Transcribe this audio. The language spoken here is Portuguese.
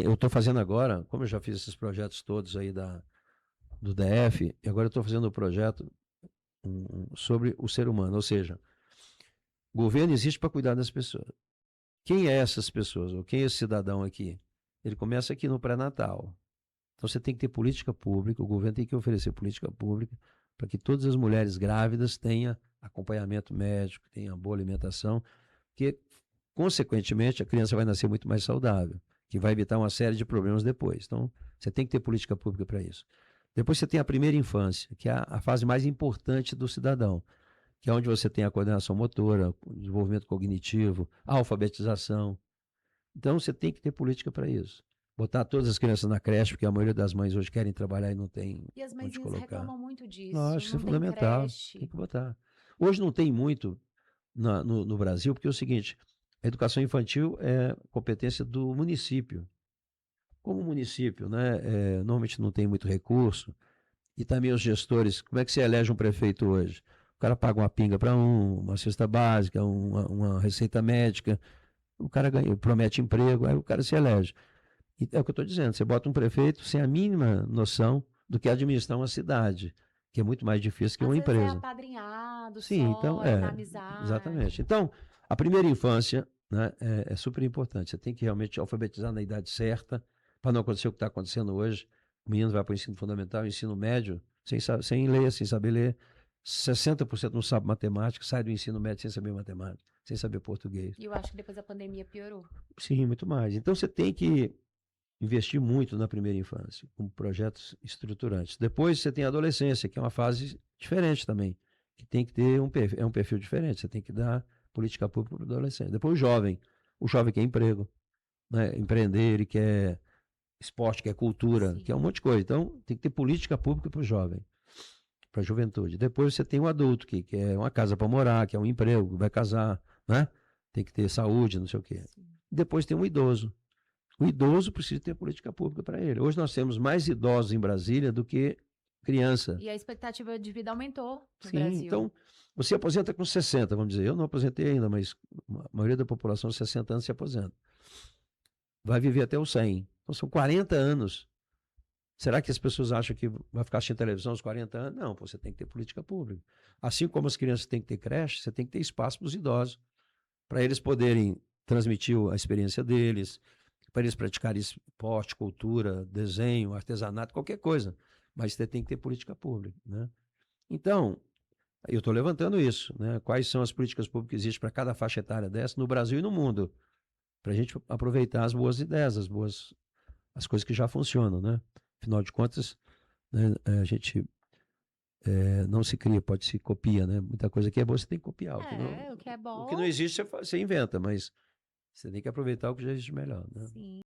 Eu estou fazendo agora, como eu já fiz esses projetos todos aí do DF, e agora eu estou fazendo um projeto sobre o ser humano, ou seja, o governo existe para cuidar das pessoas. Quem é essas pessoas? Ou quem é esse cidadão aqui? Ele começa aqui no pré-natal. Então você tem que ter política pública, o governo tem que oferecer política pública para que todas as mulheres grávidas tenham acompanhamento médico, tenham boa alimentação, que, consequentemente, a criança vai nascer muito mais saudável, que vai evitar uma série de problemas depois. Então, você tem que ter política pública para isso. Depois você tem a primeira infância, que é a fase mais importante do cidadão, que é onde você tem a coordenação motora, o desenvolvimento cognitivo, a alfabetização. Então, você tem que ter política para isso. Botar todas as crianças na creche, porque a maioria das mães hoje querem trabalhar e não tem E as onde mãezinhas colocar. reclamam muito disso, Lógico, isso é não tem fundamental. Tem creche. que botar. Hoje não tem muito no Brasil, porque é o seguinte, a educação infantil é competência do município. Como o município, né, normalmente não tem muito recurso, e também os gestores, como é que se elege um prefeito hoje? O cara paga uma pinga para uma cesta básica, uma receita médica, o cara ganha, promete emprego, aí o cara se elege. E é o que eu estou dizendo, você bota um prefeito sem a mínima noção do que é administrar uma cidade, que é muito mais difícil que Às uma vezes é empresa. apadrinhado Sim, então, só, é na amizade. exatamente. Então, a primeira infância, né, é super importante. Você tem que realmente alfabetizar na idade certa, para não acontecer o que está acontecendo hoje. O menino vai para o ensino fundamental, ensino médio, sem ler, sem saber ler. 60% não sabe matemática, sai do ensino médio sem saber matemática, sem saber português. E eu acho que depois a pandemia piorou. Sim, muito mais. Então, você tem que investir muito na primeira infância, com projetos estruturantes. Depois você tem a adolescência, que é uma fase diferente também, que tem que ter um perfil diferente, você tem que dar política pública para o adolescente. Depois o jovem quer emprego, né? Empreender, ele quer esporte, quer cultura, Sim. quer um monte de coisa. Então tem que ter política pública para o jovem, para a juventude. Depois você tem o adulto, que quer uma casa para morar, quer um emprego, vai casar, né? Tem que ter saúde, não sei o quê. Sim. Depois tem o idoso, precisa ter política pública para ele. Hoje nós temos mais idosos em Brasília do que criança. E a expectativa de vida aumentou no Sim, Brasil. então você aposenta com 60, vamos dizer. Eu não aposentei ainda, mas a maioria da população, 60 anos, se aposenta. Vai viver até os 100. Então são 40 anos. Será que as pessoas acham que vai ficar assistindo televisão aos 40 anos? Não, você tem que ter política pública. Assim como as crianças têm que ter creche, você tem que ter espaço para os idosos, para eles poderem transmitir a experiência deles, para eles praticarem esporte, cultura, desenho, artesanato, qualquer coisa. Mas você tem que ter política pública, né? Então, eu estou levantando isso, né? Quais são as políticas públicas que existem para cada faixa etária dessa no Brasil e no mundo, para a gente aproveitar as boas ideias, as coisas que já funcionam, né? Afinal de contas, né, a gente não se cria, pode se copia, né? Muita coisa que é boa você tem que copiar. O que é O que não bom, existe você inventa, mas você tem que aproveitar o que já existe melhor, né? sim.